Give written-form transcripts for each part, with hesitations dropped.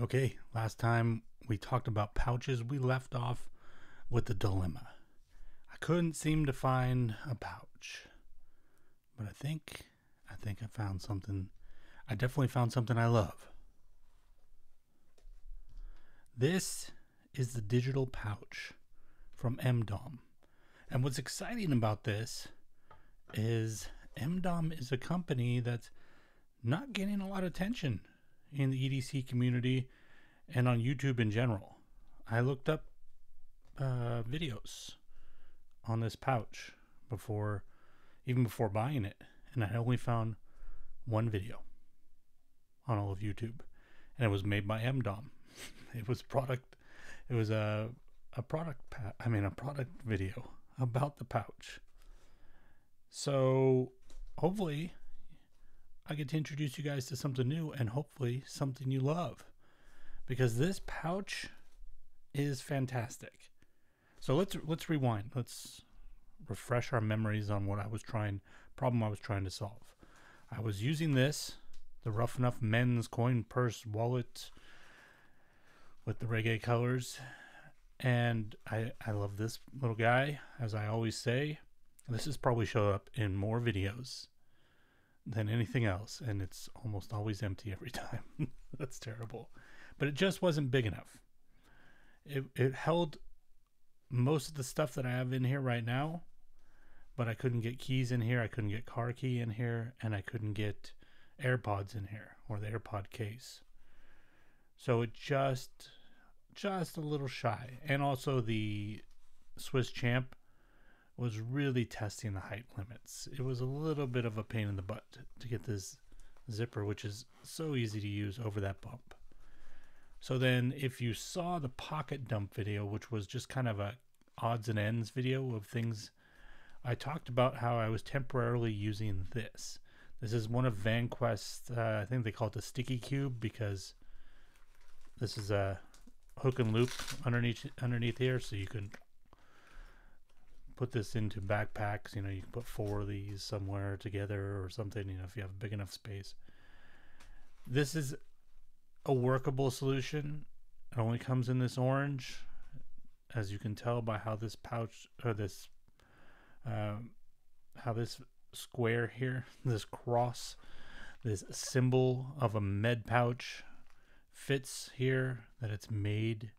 Okay, last time we talked about pouches, we left off with the dilemma. I couldn't seem to find a pouch, but I think I found something. I definitely found something I love. This is the digital pouch from Emdom. And what's exciting about this is Emdom is a company that's not getting a lot of attention in the EDC community and on YouTube in general. I looked up videos on this pouch before, even before buying it, and I only found one video on all of YouTube, and it was made by Emdom. It was product. It was a product video about the pouch. So hopefully, I get to introduce you guys to something new, and hopefully something you love, because this pouch is fantastic. So let's rewind. Let's refresh our memories on problem I was trying to solve. I was using this, the Rough Enough men's coin purse wallet with the reggae colors, and I love this little guy. As I always say, this has probably showed up in more videos than anything else, and it's almost always empty every time. That's terrible. But it just wasn't big enough. It held most of the stuff that I have in here right now, but I couldn't get keys in here, I couldn't get car key in here, and I couldn't get AirPods in here, or the AirPod case. So it just a little shy. And also the Swiss Champ was really testing the height limits. It was a little bit of a pain in the butt to get this zipper, which is so easy to use, over that bump. So then if you saw the pocket dump video, which was just kind of a odds and ends video of things, I talked about how I was temporarily using this. This is one of VanQuest's, I think they call it the sticky cube, because this is a hook and loop underneath here, so you can put this into backpacks. You know, you can put 4 of these somewhere together or something, you know, if you have a big enough space. This is a workable solution. It only comes in this orange, as you can tell by how this pouch, or this how this square here, this cross, this symbol of a med pouch fits here, that it's made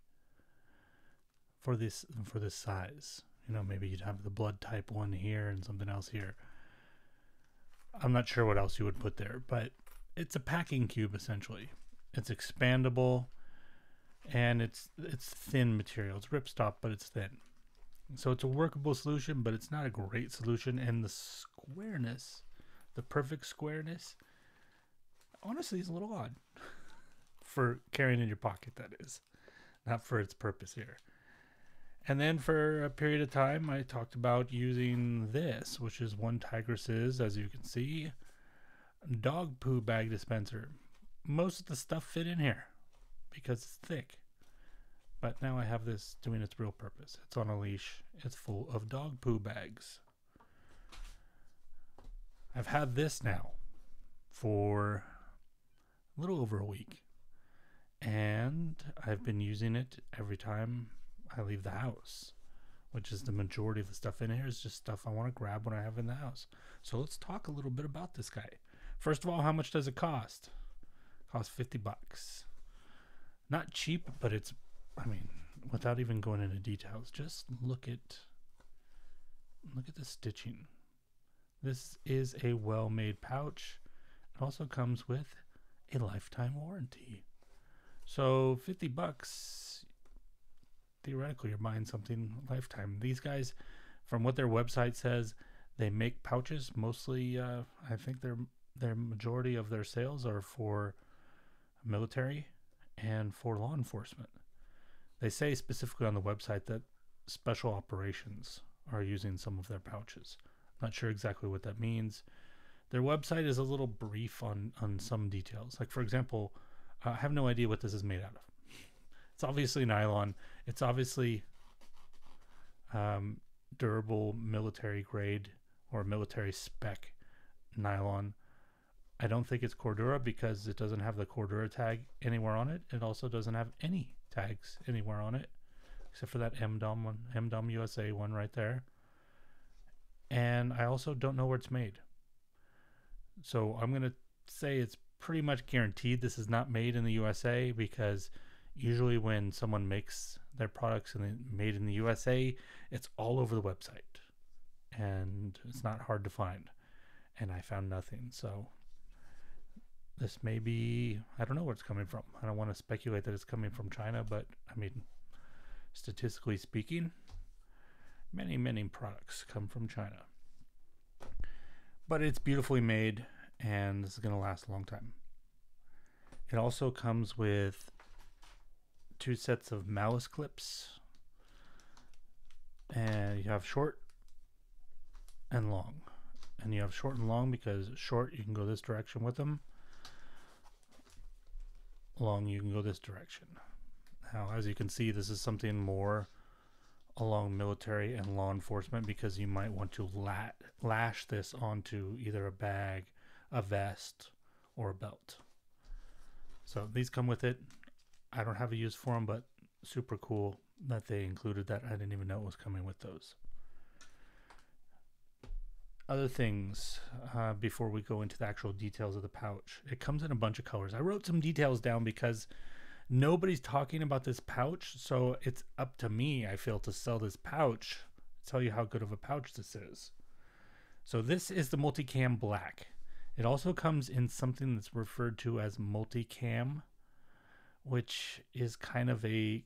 for this size. You know, maybe you'd have the blood type one here and something else here. I'm not sure what else you would put there, but it's a packing cube essentially. It's expandable, and it's thin material. It's ripstop, but it's thin. So it's a workable solution, but it's not a great solution. And the squareness, the perfect squareness, honestly is a little odd for carrying in your pocket, that is. Not for its purpose here. And then for a period of time, I talked about using this, which is one Tigress's, as you can see, dog poo bag dispenser. Most of the stuff fit in here because it's thick. But now I have this doing its real purpose. It's on a leash. It's full of dog poo bags. I've had this now for a little over a week, and I've been using it every time I leave the house, which is the majority of the stuff in here is just stuff I want to grab when I have in the house. So let's talk a little bit about this guy. First of all, how much does it cost? It costs $50. Not cheap, but it's, I mean, without even going into details, just look at the stitching. This is a well-made pouch. It also comes with a lifetime warranty. So $50, theoretically, you're buying something lifetime. These guys, from what their website says, they make pouches mostly. I think their majority of their sales are for military and for law enforcement. They say specifically on the website that special operations are using some of their pouches. Not sure exactly what that means. Their website is a little brief on some details. Like, for example, I have no idea what this is made out of. It's obviously nylon. It's obviously durable military grade or military spec nylon. I don't think it's Cordura because it doesn't have the Cordura tag anywhere on it. It also doesn't have any tags anywhere on it, except for that Emdom one, Emdom USA one right there. And I also don't know where it's made. So I'm going to say it's pretty much guaranteed this is not made in the USA, because usually when someone makes their products and made in the USA, it's all over the website and it's not hard to find. And I found nothing. So this may be, I don't know where it's coming from. I don't want to speculate that it's coming from China, but I mean, statistically speaking, many products come from China. But it's beautifully made, and this is going to last a long time. It also comes with 2 sets of malice clips, and you have short and long. And you have short and long because short, you can go this direction with them. Long, you can go this direction. Now, as you can see, this is something more along military and law enforcement, because you might want to lash this onto either a bag, a vest, or a belt. So these come with it. I don't have a use for them, but super cool that they included that. I didn't even know it was coming with those. Other things before we go into the actual details of the pouch. It comes in a bunch of colors. I wrote some details down because nobody's talking about this pouch, so it's up to me, I feel, to sell this pouch, tell you how good of a pouch this is. So this is the Multicam Black. It also comes in something that's referred to as Multicam, which is kind of a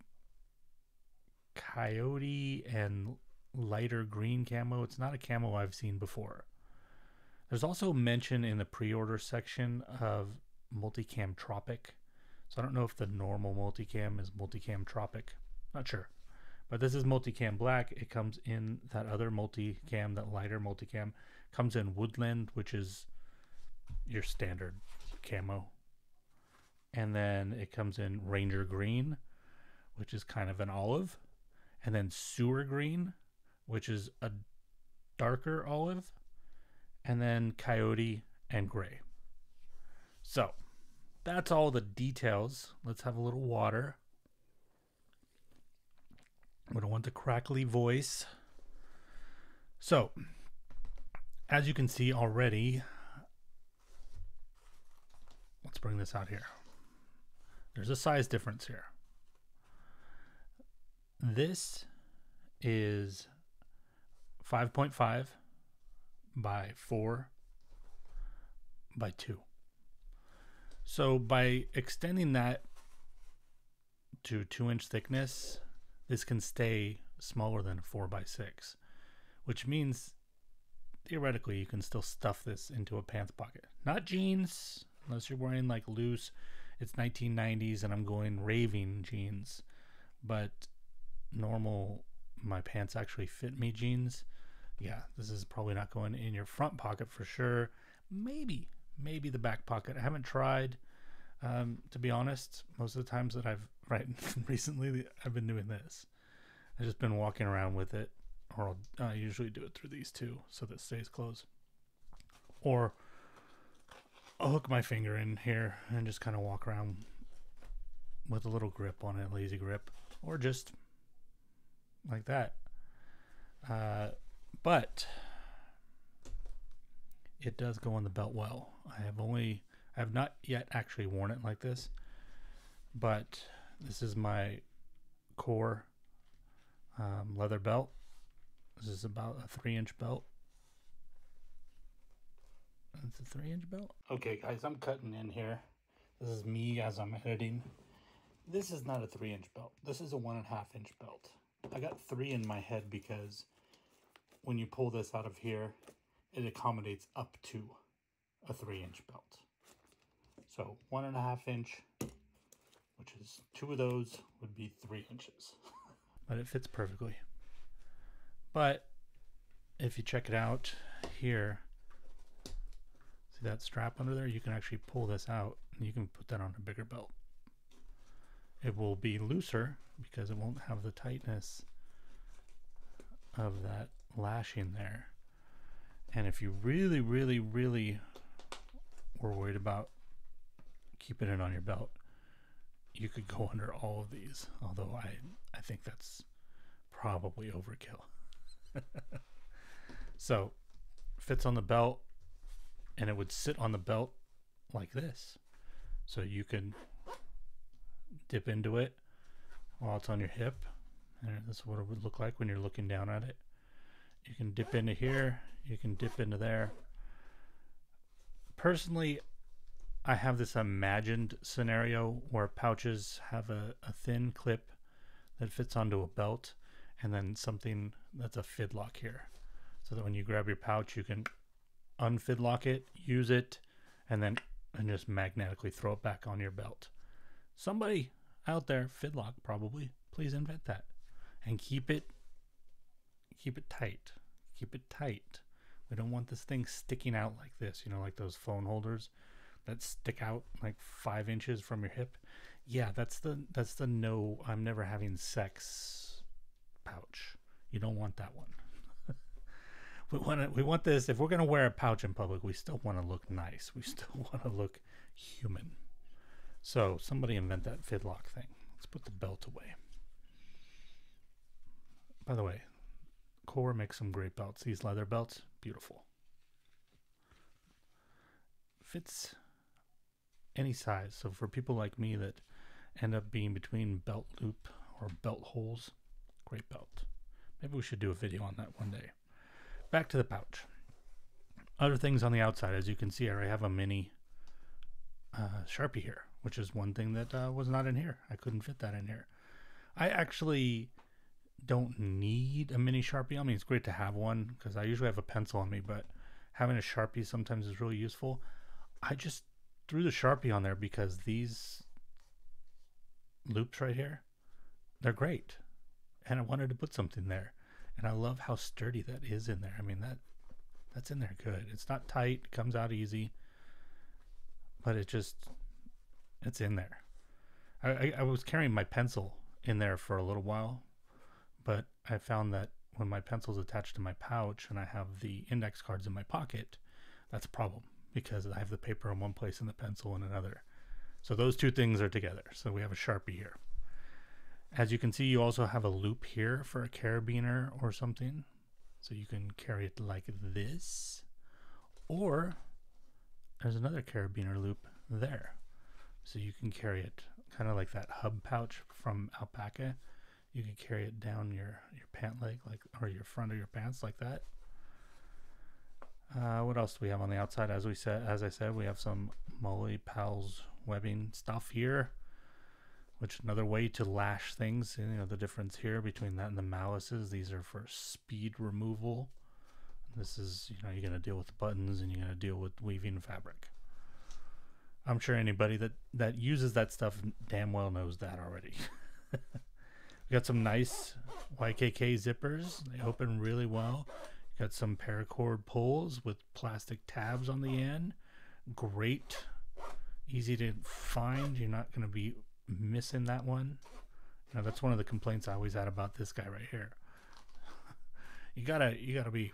coyote and lighter green camo. It's not a camo I've seen before. There's also mention in the pre-order section of Multicam Tropic. So I don't know if the normal Multicam is Multicam Tropic. Not sure. But this is Multicam Black. It comes in that other Multicam, that lighter Multicam. Comes in Woodland, which is your standard camo. And then it comes in Ranger Green, which is kind of an olive. And then Sewer Green, which is a darker olive. And then Coyote and Gray. So that's all the details. Let's have a little water. We don't want the crackly voice. So, as you can see already, let's bring this out here. There's a size difference here. This is 5.5 by 4 by 2. So by extending that to 2-inch thickness, this can stay smaller than 4 by 6, which means theoretically you can still stuff this into a pants pocket. Not jeans, unless you're wearing like loose, it's 1990s and I'm going raving jeans, but normal, my pants actually fit me jeans. Yeah, this is probably not going in your front pocket for sure. Maybe the back pocket. I haven't tried, to be honest. Most of the times that I've recently, I've been doing this. I've just been walking around with it, or I usually do it through these two so that it stays closed. Or I'll hook my finger in here and just kind of walk around with a little grip on it, lazy grip, or just like that. But it does go on the belt well. I have not yet actually worn it like this, but this is my core leather belt. This is about a 3-inch belt. It's a 3-inch belt. Okay, guys, I'm cutting in here. This is me as I'm editing. This is not a 3-inch belt. This is a 1.5-inch belt. I got 3 in my head because when you pull this out of here, it accommodates up to a 3-inch belt. So 1.5-inch, which is 2 of those, would be 3 inches. But it fits perfectly. But if you check it out here, see that strap under there? You can actually pull this out and you can put that on a bigger belt. It will be looser because it won't have the tightness of that lashing there. And if you really were worried about keeping it on your belt, you could go under all of these, although I think that's probably overkill. So fits on the belt, and it would sit on the belt like this, so you can dip into it while it's on your hip, and this is what it would look like when you're looking down at it. You can dip into here, you can dip into there. Personally, I have this imagined scenario where pouches have a thin clip that fits onto a belt, and then something that's a fidlock here, so that when you grab your pouch, you can unfidlock it, use it, and just magnetically throw it back on your belt. Somebody out there, fidlock probably, please invent that, and keep it tight. Keep it tight. We don't want this thing sticking out like this, you know, like those phone holders that stick out like 5 inches from your hip. Yeah, that's the no, I'm never having sex pouch. You don't want that one. We want this, if we're going to wear a pouch in public, we still want to look nice. We still want to look human. So somebody invent that fidlock thing. Let's put the belt away. By the way, Core makes some great belts. These leather belts, beautiful. Fits any size. So for people like me that end up being between belt loop or belt holes, great belt. Maybe we should do a video on that one day. Back to the pouch. Other things on the outside, as you can see, I have a mini Sharpie here, which is one thing that was not in here. I couldn't fit that in here. I actually don't need a mini Sharpie on me. It's great to have one because I usually have a pencil on me, but having a Sharpie sometimes is really useful. I just threw the Sharpie on there because these loops right here, they're great. And I wanted to put something there. And I love how sturdy that is in there. I mean, that's in there good. It's not tight, it comes out easy, but it's in there. I was carrying my pencil in there for a little while, but I found that when my pencil's attached to my pouch and I have the index cards in my pocket, that's a problem because I have the paper in one place and the pencil in another. So those two things are together. So we have a Sharpie here. As you can see, you also have a loop here for a carabiner or something. So you can carry it like this. Or there's another carabiner loop there. So you can carry it kind of like that hub pouch from alpaca. You can carry it down your pant leg, like, or your front of your pants like that. What else do we have on the outside? As I said, we have some Molly Pals webbing stuff here, which is another way to lash things. You know, the difference here between that and the malices, these are for speed removal. This is, you know, you're going to deal with the buttons and you're going to deal with weaving fabric. I'm sure anybody that uses that stuff damn well knows that already. We got some nice YKK zippers. They open really well. Got some paracord pulls with plastic tabs on the end. Great. Easy to find. You're not going to be missing that one. Now that's one of the complaints I always had about this guy right here. You gotta be,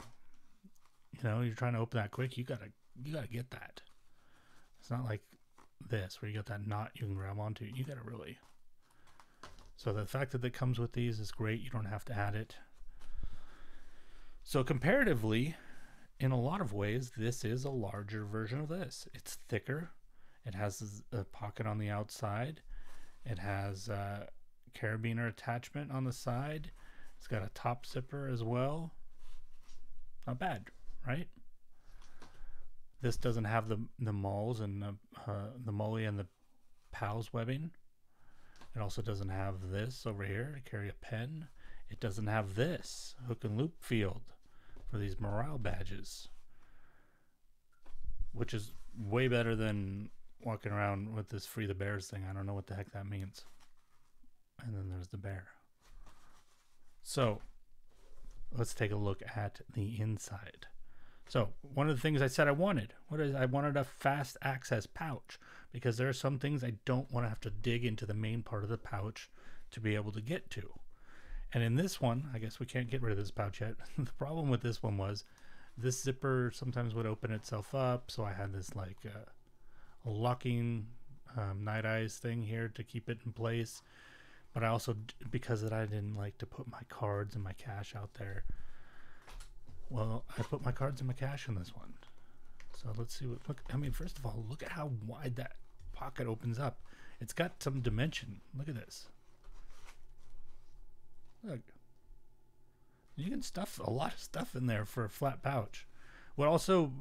you know, you're trying to open that quick. You gotta get that. It's not like this where you got that knot you can grab onto. You gotta really. So the fact that it comes with these is great. You don't have to add it. So comparatively, in a lot of ways, this is a larger version of this. It's thicker. It has a pocket on the outside. It has a carabiner attachment on the side. It's got a top zipper as well. Not bad, right? This doesn't have the malls and the Molly and the Pals webbing. It also doesn't have this over here to carry a pen. It doesn't have this hook and loop field for these morale badges, which is way better than walking around with this Free the Bears thing. I don't know what the heck that means. And then there's the bear. So let's take a look at the inside. So one of the things I said I wanted, I wanted a fast access pouch, because there are some things I don't want to have to dig into the main part of the pouch to be able to get to. And in this one, I guess we can't get rid of this pouch yet. The problem with this one was this zipper sometimes would open itself up. So I had this like locking night eyes thing here to keep it in place. But I also, because I didn't like to put my cards and my cash out there, well, I put my cards and my cash in this one. So let's see what, look, I mean, first of all, look at how wide that pocket opens up. It's got some dimension. Look at this. Look. You can stuff a lot of stuff in there for a flat pouch. What also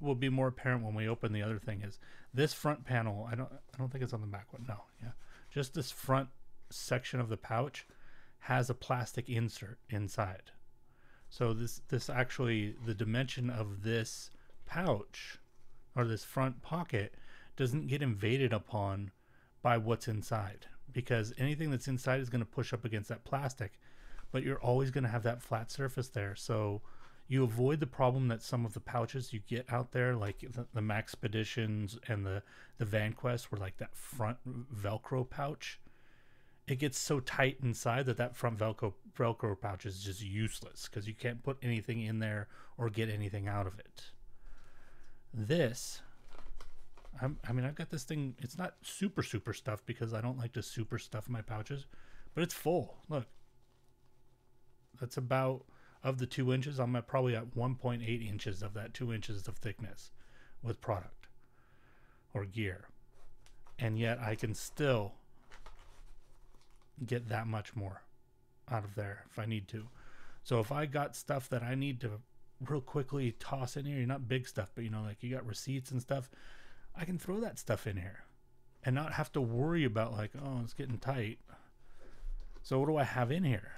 will be more apparent when we open the other thing is this front panel. I don't think it's on the back one. No, yeah, just this front section of the pouch has a plastic insert inside. So this actually, the dimension of this pouch or this front pocket doesn't get invaded upon by what's inside, because anything that's inside is going to push up against that plastic, but you're always going to have that flat surface there. So you avoid the problem that some of the pouches you get out there, like the Maxpeditions and the VanQuest, where like that front Velcro pouch, it gets so tight inside that front Velcro pouch is just useless because you can't put anything in there or get anything out of it. This, I mean, I've got this thing. It's not super stuffed because I don't like to super stuff my pouches, but it's full. Look, that's about, of the 2 inches, I'm probably at 1.8 inches of that 2 inches of thickness with product or gear, and yet I can still get that much more out of there if I need to. So if I got stuff that I need to real quickly toss in here, not big stuff, but you know, like you got receipts and stuff, I can throw that stuff in here and not have to worry about like, oh, it's getting tight. So what do I have in here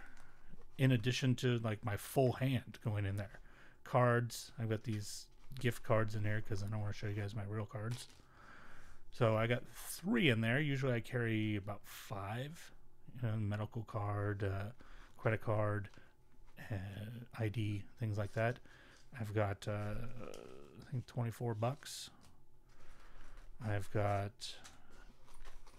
in addition to like my full hand going in there? Cards. I've got these gift cards in here because I don't want to show you guys my real cards. So I got 3 in there. Usually I carry about 5. You know, medical card, credit card, ID, things like that. I've got I think $24. I've got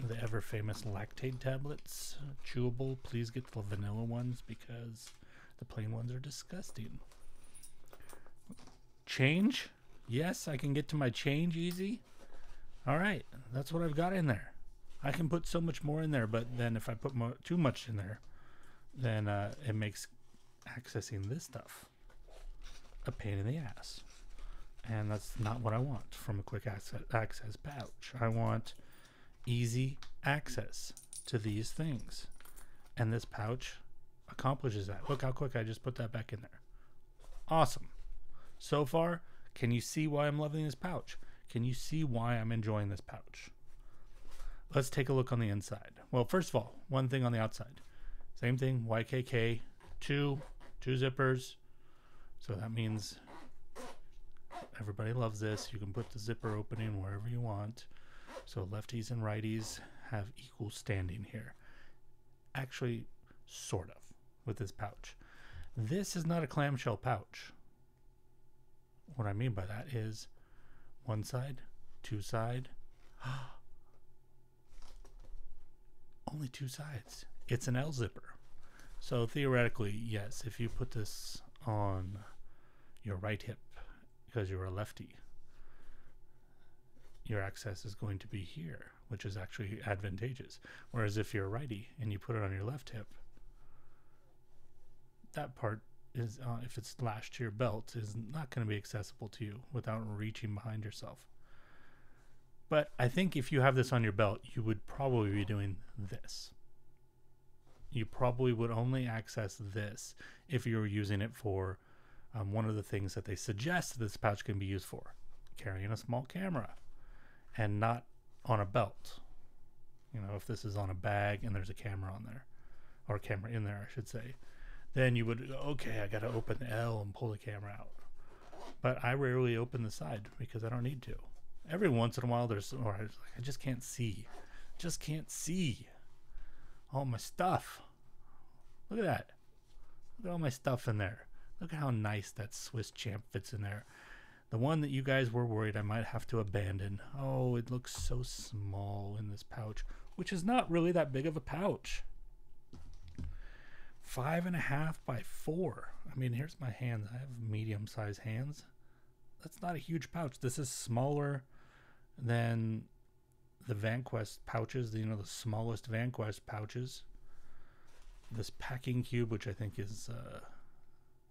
the ever famous lactate tablets, chewable. Please get the vanilla ones because the plain ones are disgusting. Change. Yes, I can get to my change easy. All right, that's what I've got in there. I can put so much more in there, but then if I put too much in there, then it makes accessing this stuff a pain in the ass. And that's not what I want from a quick access pouch. I want easy access to these things. And this pouch accomplishes that. Look how quick I just put that back in there. Awesome. So far, can you see why I'm loving this pouch? Can you see why I'm enjoying this pouch? Let's take a look on the inside. Well, first of all, one thing on the outside. Same thing, YKK, two zippers. So that means everybody loves this. You can put the zipper opening wherever you want. So lefties and righties have equal standing here. Actually, sort of, with this pouch. This is not a clamshell pouch. What I mean by that is one side, two side. Only 2 sides. It's an L zipper. So theoretically, yes, if you put this on your right hip because you're a lefty, your access is going to be here, which is actually advantageous. Whereas if you're a righty and you put it on your left hip, that part is, if it's lashed to your belt, is not going to be accessible to you without reaching behind yourself. But I think if you have this on your belt, you would probably be doing this. You probably would only access this if you were using it for one of the things that they suggest this pouch can be used for, carrying a small camera and not on a belt. You know, if this is on a bag and there's a camera on there, or a camera in there, I should say, then you would, okay, I got to open the L and pull the camera out. But I rarely open the side because I don't need to. Every once in a while, I just can't see. Just can't see all my stuff. Look at that. Look at all my stuff in there. Look at how nice that Swiss Champ fits in there. The one that you guys were worried I might have to abandon. Oh, it looks so small in this pouch, which is not really that big of a pouch. 5.5 by 4. I mean, here's my hands. I have medium-sized hands. That's not a huge pouch. This is smaller. Then the VanQuest pouches, you know, the smallest VanQuest pouches. This packing cube, which I think is, I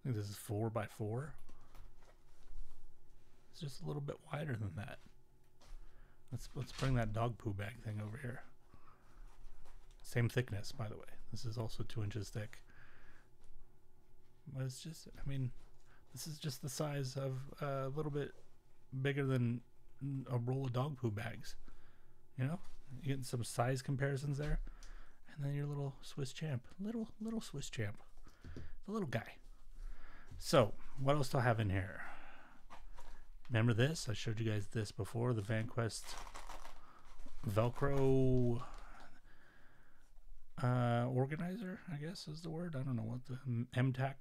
think this is 4x4. It's just a little bit wider than that. Let's bring that dog poo bag thing over here. Same thickness, by the way. This is also 2 inches thick. But it's just, I mean, this is just the size of a little bit bigger than a roll of dog poo bags. You know, you're getting some size comparisons there. And then your little Swiss champ, little Swiss champ, the little guy. So what else do I have in here? Remember this? I showed you guys this before, the VanQuest Velcro organizer, I guess is the word. I don't know what the MTAC.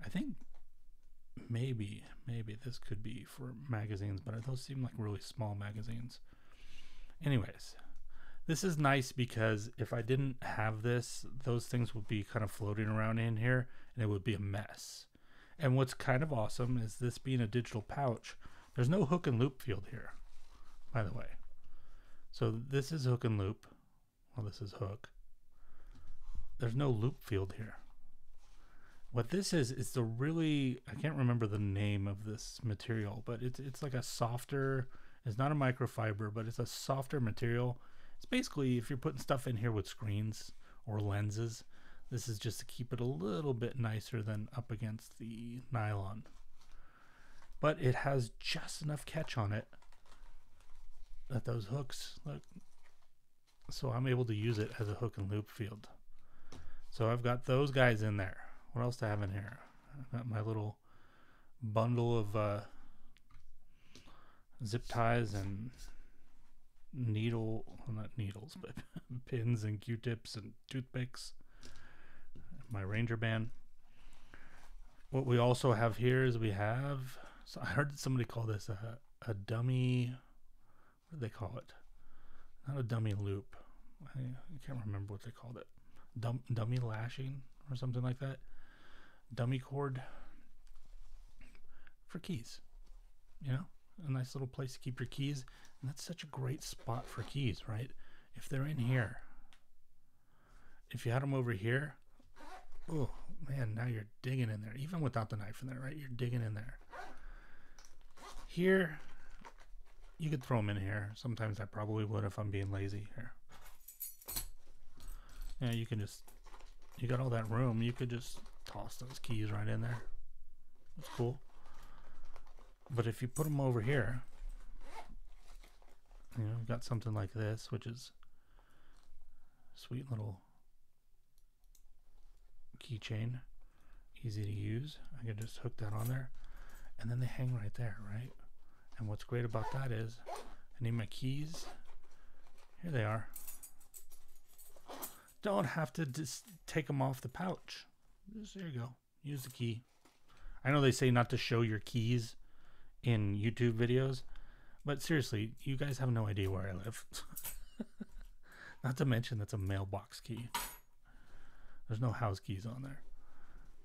I think maybe this could be for magazines, but those seem like really small magazines. Anyways, this is nice because if I didn't have this, those things would be kind of floating around in here and it would be a mess. And what's kind of awesome is this being a digital pouch, there's no hook and loop field here, by the way. So this is hook and loop. Well, this is hook. There's no loop field here. What this is the really, I can't remember the name of this material, but it's like a softer, it's not a microfiber, but it's a softer material. It's basically, if you're putting stuff in here with screens or lenses, this is just to keep it a little bit nicer than up against the nylon. But it has just enough catch on it that those hooks, look, so I'm able to use it as a hook and loop field. So I've got those guys in there. What else do I have in here? I've got my little bundle of zip ties and well, not needles, but pins and Q-tips and toothpicks. My Ranger band. What we also have here is so I heard somebody call this a dummy, what do they call it? Not a dummy loop. I can't remember what they called it. Dummy lashing or something like that. Dummy cord for keys. You know, a nice little place to keep your keys. And that's such a great spot for keys, right? If they're in here, if you had them over here, oh man, now you're digging in there. Even without the knife in there, right? You're digging in there. Here, you could throw them in here. Sometimes I probably would if I'm being lazy here. Yeah, you can just, you got all that room. You could just toss those keys right in there. That's cool. But if you put them over here, you know, you've got something like this, which is a sweet little keychain, easy to use. I can just hook that on there, and then they hang right there, right? And what's great about that is I need my keys. Here they are. Don't have to just take them off the pouch. Just, there you go. Use the key. I know they say not to show your keys in YouTube videos, but seriously, you guys have no idea where I live. Not to mention that's a mailbox key. There's no house keys on there.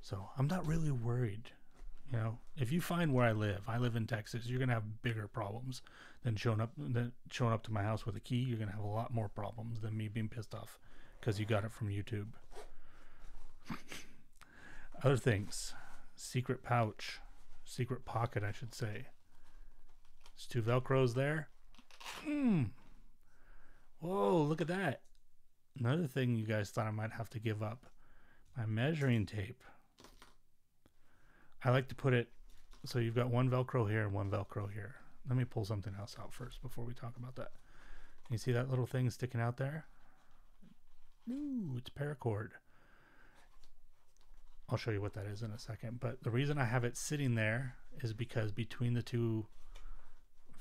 So I'm not really worried. You know, if you find where I live in Texas, you're going to have bigger problems than showing up to my house with a key. You're going to have a lot more problems than me being pissed off because you got it from YouTube. Other things, secret pouch, secret pocket, I should say. There's 2 Velcros there. Whoa, look at that. Another thing you guys thought I might have to give up, my measuring tape. I like to put it, so you've got 1 Velcro here and 1 Velcro here. Let me pull something else out first before we talk about that. You see that little thing sticking out there? Ooh, it's paracord. I'll show you what that is in a second. But the reason I have it sitting there is because between the 2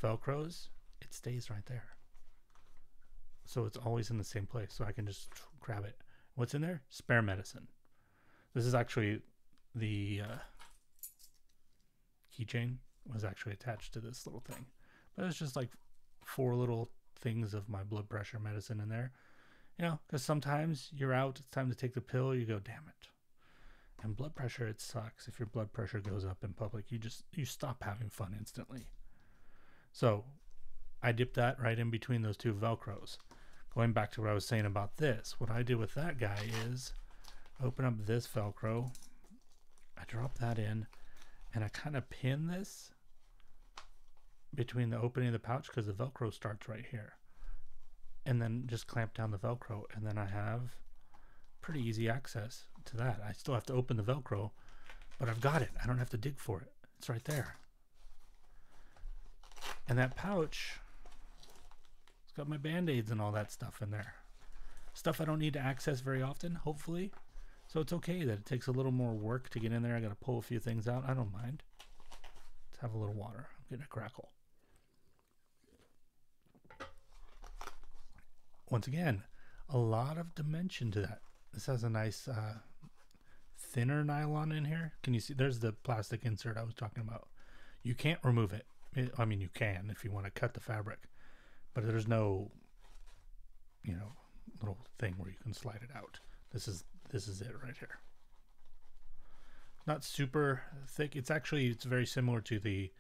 Velcros, it stays right there. So it's always in the same place. So I can just grab it. What's in there? Spare medicine. This is actually the keychain was actually attached to this little thing. But it's just like 4 little things of my blood pressure medicine in there. You know, because sometimes you're out, it's time to take the pill, you go, damn it. And blood pressure, it sucks. If your blood pressure goes up in public, you stop having fun instantly. So I dipped that right in between those two Velcros. Going back to what I was saying about this, what I did with that guy is open up this Velcro, I drop that in, and I kind of pin this between the opening of the pouch because the Velcro starts right here. And then just clamp down the Velcro, and then I have pretty easy access to that. I still have to open the Velcro, but I've got it. I don't have to dig for it. It's right there. And that pouch, it's got my Band-Aids and all that stuff in there. Stuff I don't need to access very often, hopefully. So it's okay that it takes a little more work to get in there. I got to pull a few things out. I don't mind. Let's have a little water. I'm getting a crackle. Once again, a lot of dimension to that. This has a nice thinner nylon in here. Can you see? There's the plastic insert I was talking about. You can't remove it. I mean, you can if you want to cut the fabric, but there's no, you know, little thing where you can slide it out. This is it right here. Not super thick. It's very similar to the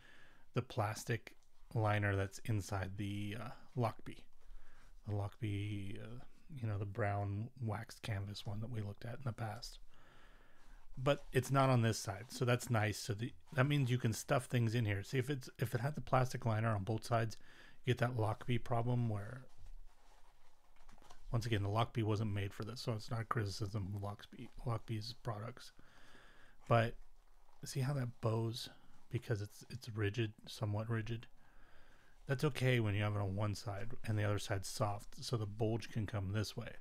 plastic liner that's inside the Lockbee. The Lockbee, you know, the brown waxed canvas one that we looked at in the past. But it's not on this side, so that's nice. So that means you can stuff things in here. See, if it had the plastic liner on both sides, you get that Lockbee problem where, once again, the Lockbee wasn't made for this, so it's not a criticism of Lockbee's products. But see how that bows because it's rigid, somewhat rigid. That's okay when you have it on one side and the other side's soft, so the bulge can come this way.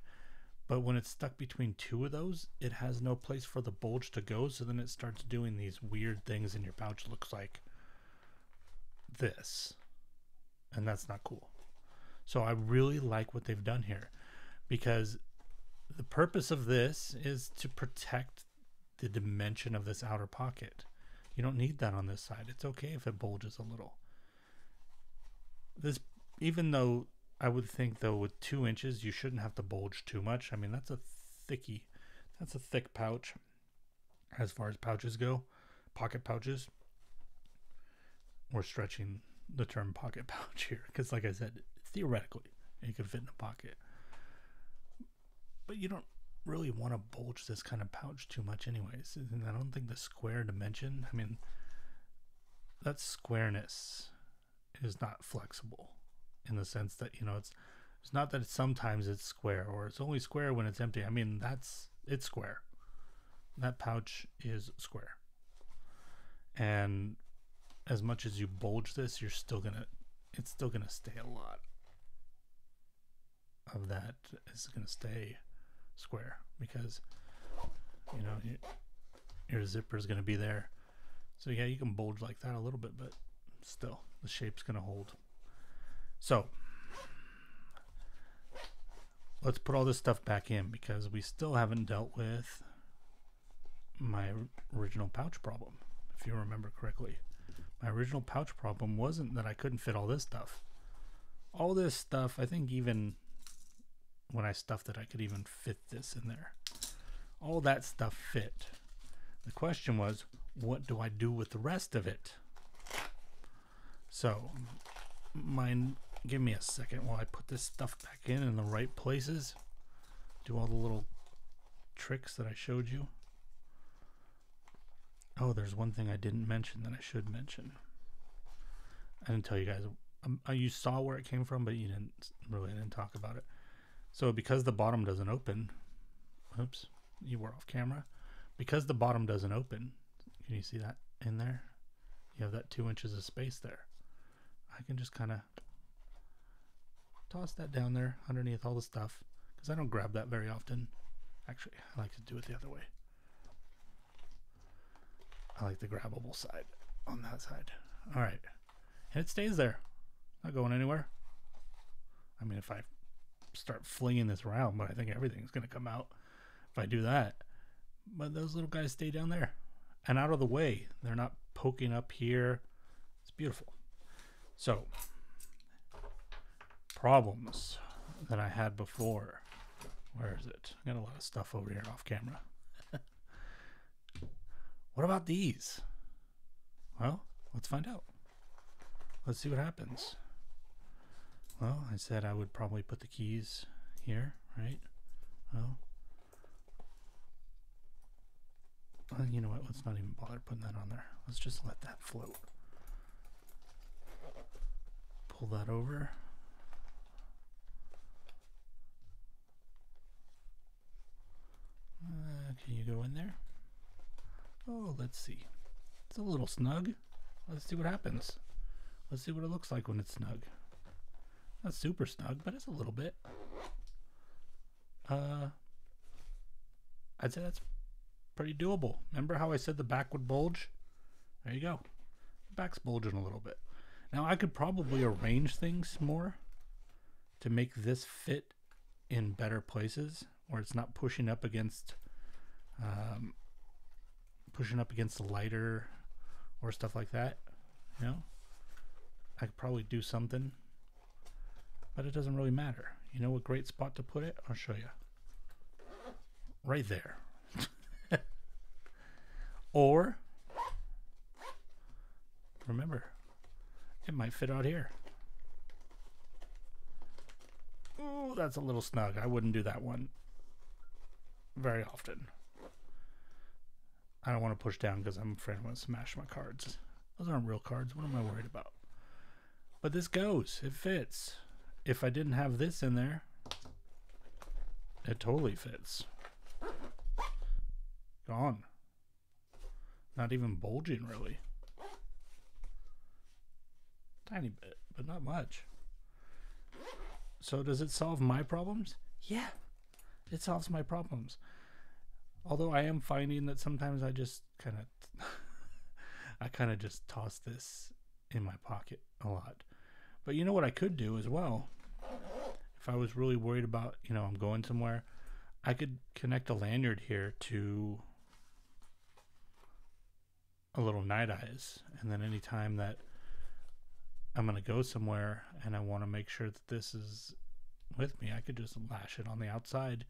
But when it's stuck between two of those, it has no place for the bulge to go, so then it starts doing these weird things and your pouch looks like this. And that's not cool. So I really like what they've done here, because the purpose of this is to protect the dimension of this outer pocket. You don't need that on this side. It's okay if it bulges a little. This, even though I would think though with 2 inches you shouldn't have to bulge too much. I mean, that's a thickie. That's a thick pouch as far as pouches go. Pocket pouches. We're stretching the term pocket pouch here because, like I said, theoretically you could fit in a pocket. But you don't really want to bulge this kind of pouch too much anyways. And I don't think the square dimension, I mean, that squareness is not flexible in the sense that, you know, it's not that sometimes it's square or it's only square when it's empty. I mean, it's square. That pouch is square. And as much as you bulge this, it's still gonna stay a lot of that is gonna stay square because, you know, your zipper is gonna be there. So yeah, you can bulge like that a little bit, but still the shape's gonna hold. So let's put all this stuff back in because we still haven't dealt with my original pouch problem. If you remember correctly, my original pouch problem wasn't that I couldn't fit all this stuff. All this stuff, I think even when I stuffed it, I could even fit this in there. All that stuff fit. The question was, what do I do with the rest of it? So, give me a second while I put this stuff back in the right places. Do all the little tricks that I showed you. Oh, there's one thing I didn't mention that I should mention. I didn't tell you guys. You saw where it came from, but you didn't talk about it. So because the bottom doesn't open, oops, you were off camera. Because the bottom doesn't open, can you see that in there? You have that 2 inches of space there. I can just kind of toss that down there underneath all the stuff because I don't grab that very often. Actually, I like to do it the other way. I like the grabbable side on that side. All right. And it stays there. Not going anywhere. I mean, if I start flinging this around, but I think everything's going to come out if I do that. But those little guys stay down there and out of the way. They're not poking up here. It's beautiful. So, problems that I had before. Where is it? I got a lot of stuff over here off camera. What about these? Well, let's find out. Let's see what happens. Well, I said I would probably put the keys here, right? Well, you know what? Let's not even bother putting that on there. Let's just let that float. Pull that over. Can you go in there? Oh, let's see. It's a little snug. Let's see what happens. Let's see what it looks like when it's snug. Not super snug, but it's a little bit. I'd say that's pretty doable. Remember how I said the back would bulge? There you go. The back's bulging a little bit. Now I could probably arrange things more to make this fit in better places where it's not pushing up against the lighter or stuff like that. You know, I could probably do something, but it doesn't really matter. You know what great spot to put it? I'll show you. Right there. Or, remember, it might fit out here. Oh, that's a little snug. I wouldn't do that one very often. I don't want to push down because I'm afraid I'm going to smash my cards. Those aren't real cards. What am I worried about? But this goes. It fits. If I didn't have this in there, it totally fits. Gone. Not even bulging, really. Tiny bit, but not much. So does it solve my problems? Yeah, it solves my problems. Although I am finding that sometimes I just kind of just toss this in my pocket a lot. But you know what I could do as well? If I was really worried about, I'm going somewhere, I could connect a lanyard here to a little night eyes. And then anytime that I'm going to go somewhere and I want to make sure that this is with me, I could just lash it on the outside.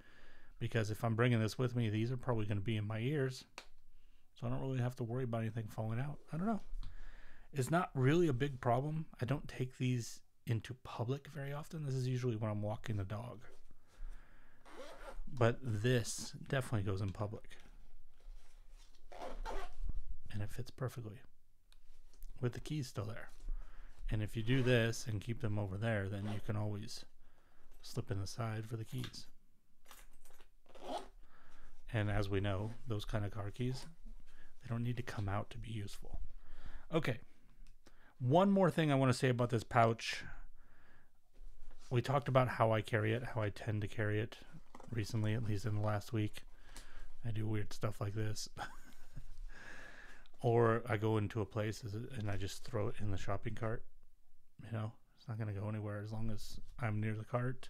Because if I'm bringing this with me, these are probably going to be in my ears. So I don't really have to worry about anything falling out. I don't know. It's not really a big problem. I don't take these into public very often. This is usually when I'm walking the dog. But this definitely goes in public. And it fits perfectly. With the keys still there. And if you do this and keep them over there, then you can always slip in the side for the keys. And as we know, those kind of car keys, they don't need to come out to be useful. Okay. One more thing I want to say about this pouch. We talked about how I carry it, how I tend to carry it recently, at least in the last week. I do weird stuff like this. Or I go into a place and I just throw it in the shopping cart. It's not going to go anywhere as long as I'm near the cart.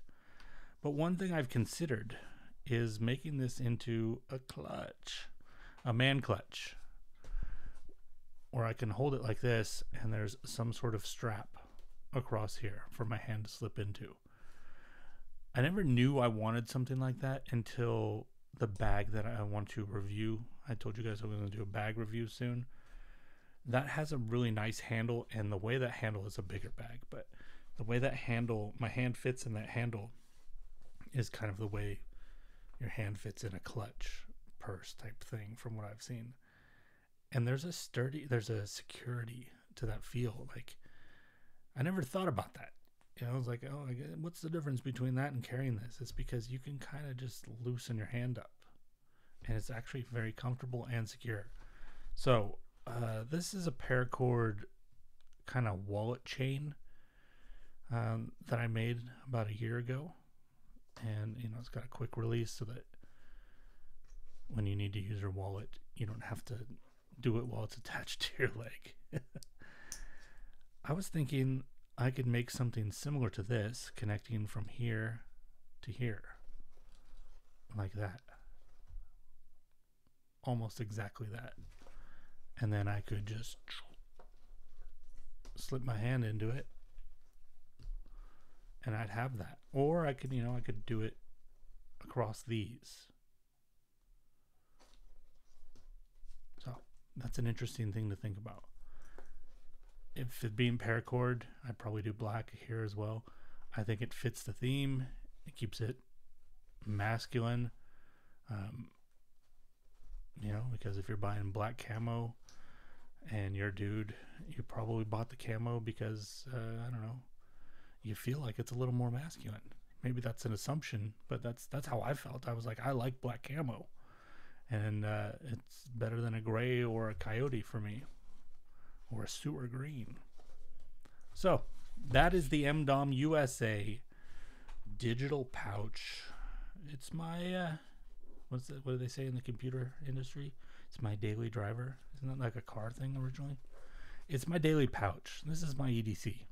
But one thing I've considered is making this into a clutch, a man clutch, where I can hold it like this and there's some sort of strap across here for my hand to slip into. I never knew I wanted something like that until the bag that I want to review. I told you guys I was going to do a bag review soon. That has a really nice handle, and the way that handle is a bigger bag, but the way that handle, my hand fits in that handle is kind of the way your hand fits in a clutch purse type thing from what I've seen. And there's a security to that feel. Like, I never thought about that. I was like, oh, what's the difference between that and carrying this? It's because you can kind of just loosen your hand up. And it's actually very comfortable and secure. So, this is a paracord kind of wallet chain that I made about a year ago. And, it's got a quick release so that when you need to use your wallet, you don't have to do it while it's attached to your leg. I was thinking I could make something similar to this, connecting from here to here. Like that. Almost exactly that. And then I could just slip my hand into it. And I'd have that. Or I could, I could do it across these. So that's an interesting thing to think about. If it being paracord, I'd probably do black here as well. I think it fits the theme. It keeps it masculine. You know, because if you're buying black camo and you're a dude, you probably bought the camo because, I don't know, you feel like it's a little more masculine. Maybe that's an assumption, but that's how I felt. I was like, I like black camo, and it's better than a gray or a coyote for me, or a sewer green. So that is the Emdom USA digital pouch. It's my what do they say in the computer industry? It's my daily driver. Isn't that like a car thing originally? It's my daily pouch. This is my EDC.